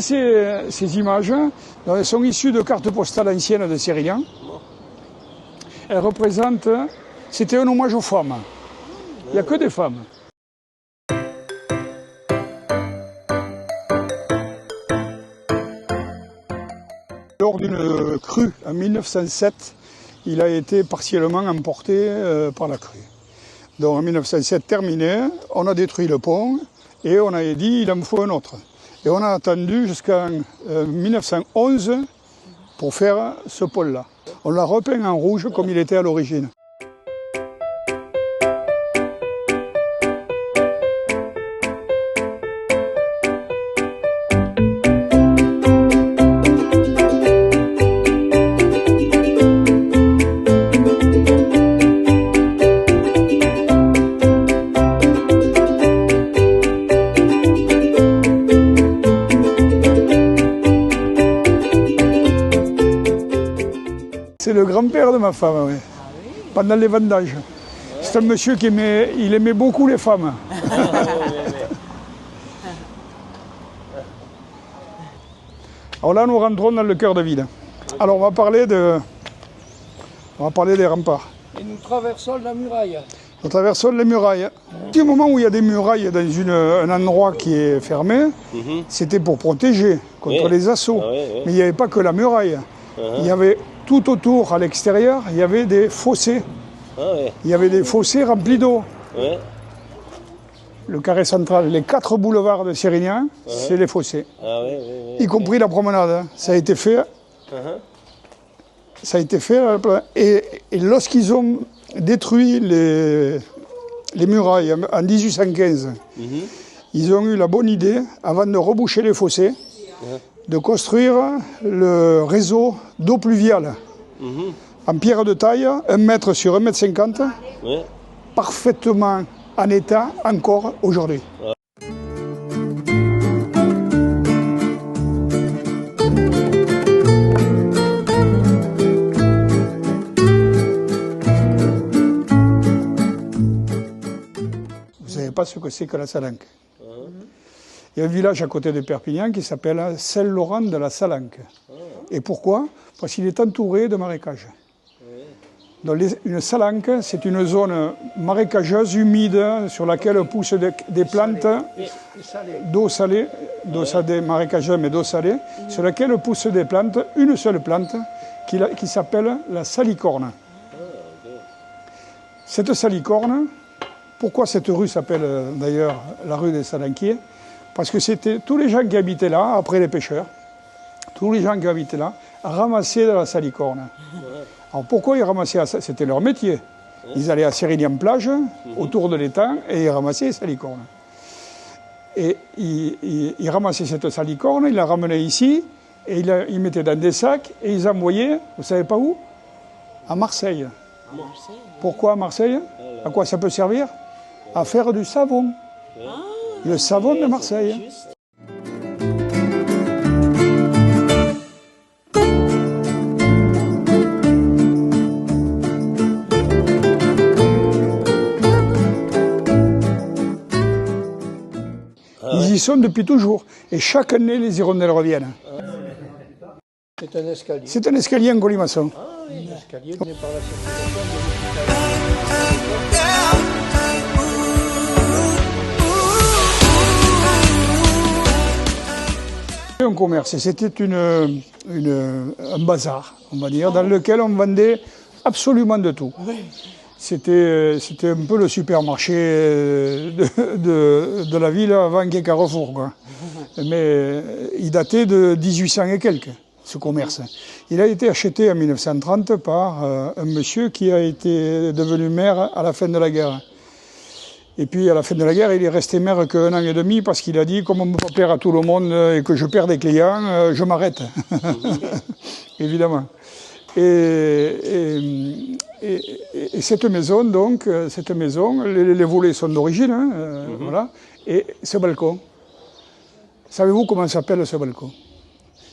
voyez ces images, elles sont issues de cartes postales anciennes de Sérignan. Elles représentent, c'était un hommage aux femmes. Il n'y a que des femmes. Lors d'une crue en 1907, il a été partiellement emporté par la crue. Donc en 1907 terminé, on a détruit le pont et on a dit il en faut un autre. Et on a attendu jusqu'en 1911 pour faire ce pont-là. On l'a repeint en rouge comme il était à l'origine. C'est le grand-père de ma femme, oui. Ah oui. Pendant les vendanges. Ouais. C'est un monsieur qui aimait beaucoup les femmes. Alors là, nous rentrons dans le cœur de ville. Alors on va parler des remparts. Et nous traversons la muraille. Nous traversons les murailles. Du moment où il y a des murailles dans un endroit qui est fermé, c'était pour protéger contre les assauts. Ah, oui. Mais il n'y avait pas que la muraille. Il y avait tout autour, à l'extérieur, il y avait des fossés. Ah ouais. Il y avait des fossés remplis d'eau. Ouais. Le carré central, les 4 boulevards de Sérignan, c'est les fossés. Ah ouais, y compris la promenade. Hein. Ça a été fait. Ça a été fait. Et lorsqu'ils ont détruit les murailles en 1815, ils ont eu la bonne idée, avant de reboucher les fossés, de construire le réseau d'eau pluviale en pierre de taille, 1 mètre sur 1,50 m, parfaitement en état encore aujourd'hui. Vous ne savez pas ce que c'est que la Salanque. Il y a un village à côté de Perpignan qui s'appelle Saint-Laurent de la Salanque. Et pourquoi? Parce qu'il est entouré de marécages. Donc une salanque, c'est une zone marécageuse, humide, sur laquelle poussent des plantes d'eau salée, marécageuse mais d'eau salée, sur laquelle poussent des plantes, une seule plante, qui s'appelle la salicorne. Cette salicorne, pourquoi cette rue s'appelle d'ailleurs la rue des Salanquiers? Parce que c'était tous les gens qui habitaient là, après les pêcheurs, tous les gens qui habitaient là, ramassaient de la salicorne. Alors pourquoi ils ramassaient ça? C'était leur métier. Ils allaient à Sérignan-Plage, autour de l'étang, et ils ramassaient les salicornes. Et ils ramassaient cette salicorne, ils la ramenaient ici, et ils mettaient dans des sacs, et ils envoyaient, vous ne savez pas où? À Marseille. Pourquoi à Marseille? À quoi ça peut servir? À faire du savon. Le savon de Marseille. Ils y sont depuis toujours. Et chaque année, les hirondelles reviennent. C'est un escalier. C'est un escalier en colimaçon. Ah, oui, un escalier par la circulation de un commerce. C'était un bazar, on va dire, dans lequel on vendait absolument de tout. C'était un peu le supermarché de la ville avant qu'il y ait Carrefour, quoi. Mais il datait de 1800 et quelques, ce commerce. Il a été acheté en 1930 par un monsieur qui a été devenu maire à la fin de la guerre. Et puis à la fin de la guerre, il est resté maire qu'un an et demi parce qu'il a dit, comme on ne peut pas plaire à tout le monde et que je perds des clients, je m'arrête. Évidemment. Et cette maison, donc, les volets sont d'origine, hein, voilà, et ce balcon. Savez-vous comment s'appelle ce balcon?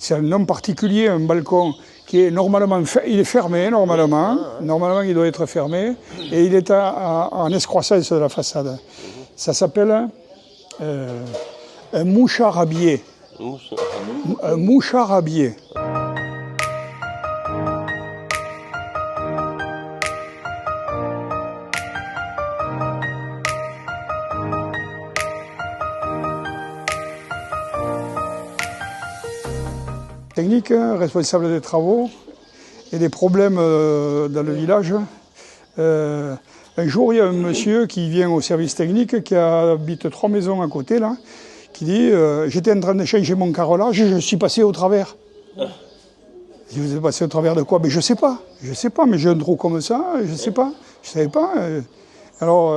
C'est un nom particulier, un balcon qui est normalement il est fermé, normalement. Normalement, il doit être fermé, et il est en escroissance de la façade. Ça s'appelle un mouchard habillé. Un moucharabier. Technique, responsable des travaux et des problèmes dans le village. Un jour, il y a un monsieur qui vient au service technique, qui habite 3 maisons à côté, là, qui dit j'étais en train de changer mon carrelage, je suis passé au travers. Je vous êtes passé au travers de quoi? Mais je sais pas, mais j'ai un trou comme ça, je sais pas, je savais pas. Alors,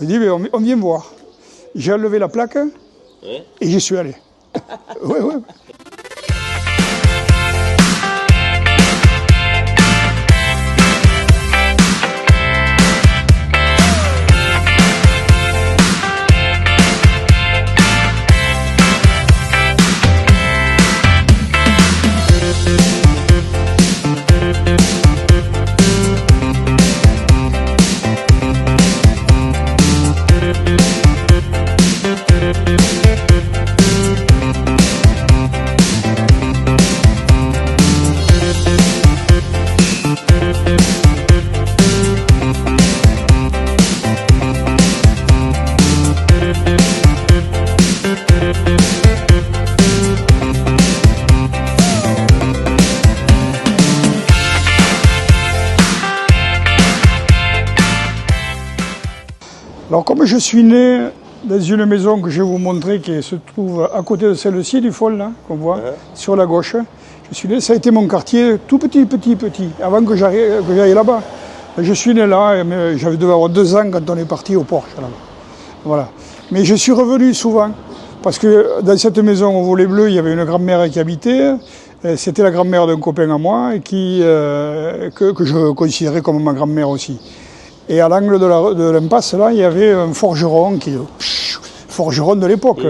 il dit mais on vient voir. J'ai enlevé la plaque et j'y suis allé. Ouais. Alors comme je suis né dans une maison que je vais vous montrer qui se trouve à côté de celle-ci du Fol, là, qu'on voit, sur la gauche, je suis né, ça a été mon quartier tout petit, avant que j'aille là-bas. Je suis né là, mais j'avais devais avoir 2 ans quand on est parti au Porche, là-bas. Voilà. Mais je suis revenu souvent, parce que dans cette maison au volet bleu, il y avait une grand-mère qui habitait, c'était la grand-mère d'un copain à moi, et que je considérais comme ma grand-mère aussi. Et à l'angle de l'impasse, là, il y avait un forgeron, forgeron de l'époque.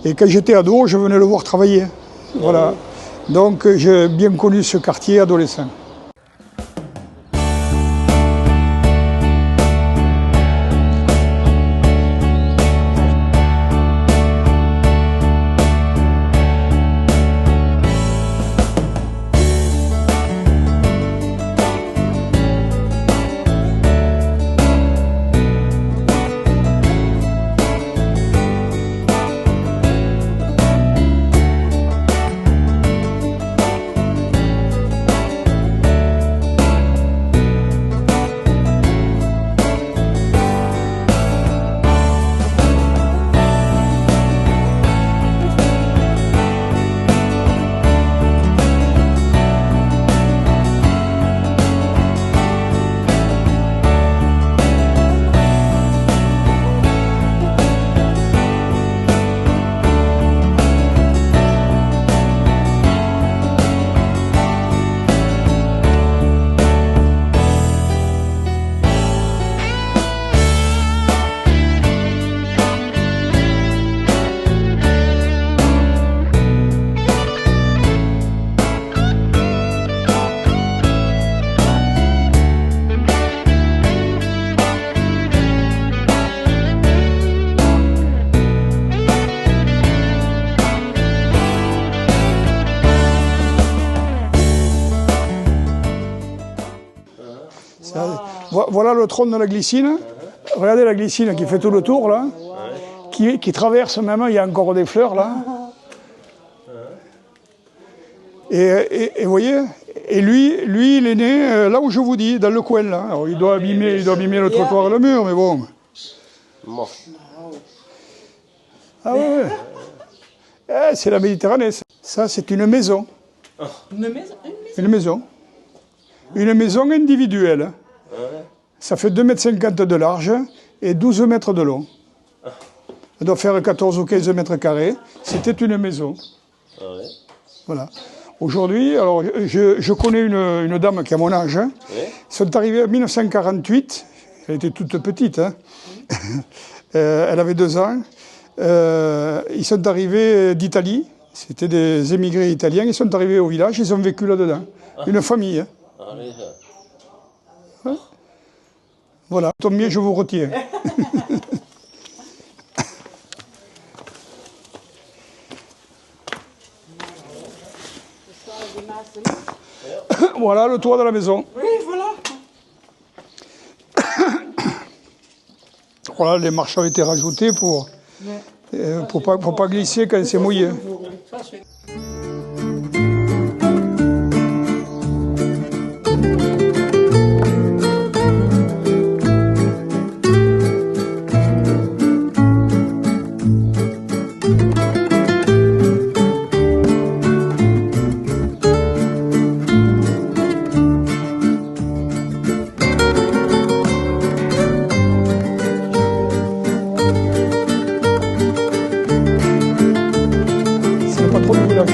Et quand j'étais ado, je venais le voir travailler. Voilà. Donc j'ai bien connu ce quartier adolescent. Voilà le trône de la glycine. Regardez la glycine qui fait tout le tour là, qui traverse même, il y a encore des fleurs là. Et vous voyez, et lui il est né là où je vous dis, dans le coin là. Alors, il doit abîmer le trottoir et le mur, mais bon. Ah ouais. C'est la Méditerranée. Ça c'est une maison. Une maison. Une maison individuelle. Ça fait 2,50 m de large et 12 mètres de long. Ça doit faire 14 ou 15 mètres carrés. C'était une maison. Voilà. Aujourd'hui, alors je connais une dame qui a mon âge. Ils sont arrivés en 1948. Elle était toute petite. Elle avait 2 ans. Ils sont arrivés d'Italie. C'était des émigrés italiens. Ils sont arrivés au village. Ils ont vécu là-dedans. Une famille. Voilà, tant mieux, je vous retiens. Voilà le toit de la maison. Oui, voilà. Voilà, les marches ont été rajoutées pour pas glisser quand c'est mouillé. Ça, c'est... C'est pas trop de village.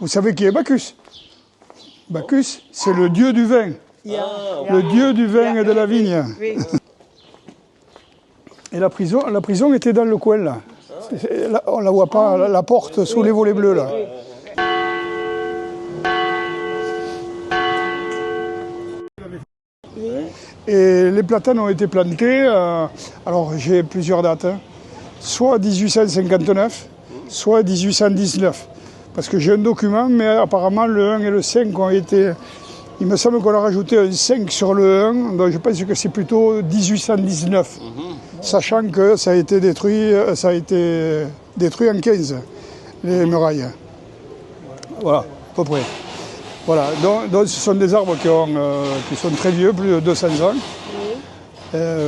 Vous savez qui est Bacchus? Bacchus, c'est le dieu du vin. Le dieu du vin et de la vigne. Oui. Et la prison était dans le coin là. Là, on la voit pas, la porte sous les volets bleus là. Et les platanes ont été plantés, alors j'ai plusieurs dates, hein. Soit 1859, soit 1819. Parce que j'ai un document, mais apparemment le 1 et le 5 ont été... Il me semble qu'on a rajouté un 5 sur le 1, donc je pense que c'est plutôt 1819. Sachant que ça a été détruit en 15, les murailles. Voilà, à peu près. Voilà, donc ce sont des arbres qui sont très vieux, plus de 200 ans.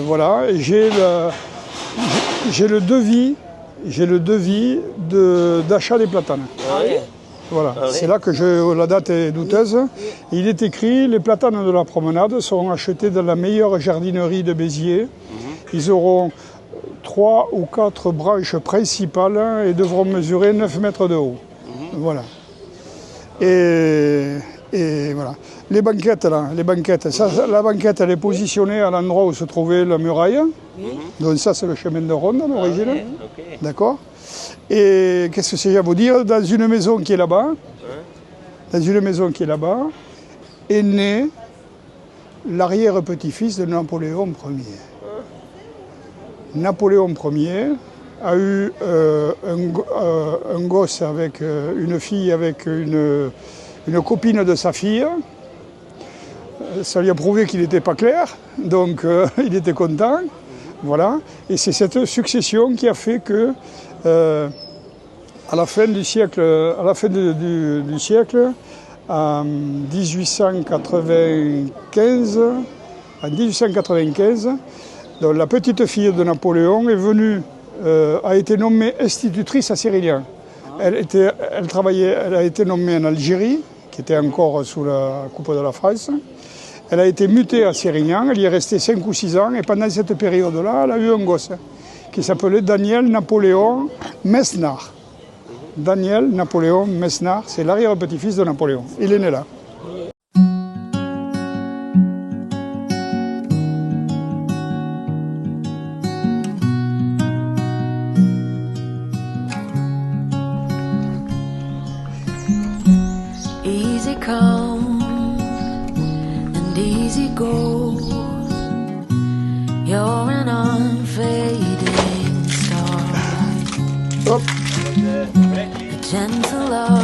Voilà, et j'ai le devis d'achat des platanes. Voilà, c'est là que la date est douteuse. Il est écrit, les platanes de la promenade seront achetés dans la meilleure jardinerie de Béziers. Ils auront 3 ou 4 branches principales et devront mesurer 9 mètres de haut. Voilà. Et voilà. Les banquettes, là, la banquette, elle est positionnée à l'endroit où se trouvait la muraille. Donc ça, c'est le chemin de ronde à l'origine. D'accord. Et qu'est-ce que c'est à vous dire? Dans une maison qui est là-bas, est né l'arrière-petit-fils de Napoléon Ier. Napoléon Ier a eu un gosse avec une fille, avec une copine de sa fille. Ça lui a prouvé qu'il n'était pas clair, donc il était content. Voilà. Et c'est cette succession qui a fait que, à la fin du siècle, en 1895, donc la petite fille de Napoléon est venue, a été nommée institutrice à Sérignan. Elle a été nommée en Algérie, qui était encore sous la coupe de la France. Elle a été mutée à Sérignan, elle y est restée 5 ou 6 ans, et pendant cette période-là, elle a eu un gosse qui s'appelait Daniel Napoléon Mesnard. Daniel Napoléon Mesnard, c'est l'arrière-petit-fils de Napoléon. Il est né là. Easy come and easy go. You're an unfading star. Hop. Gentle love.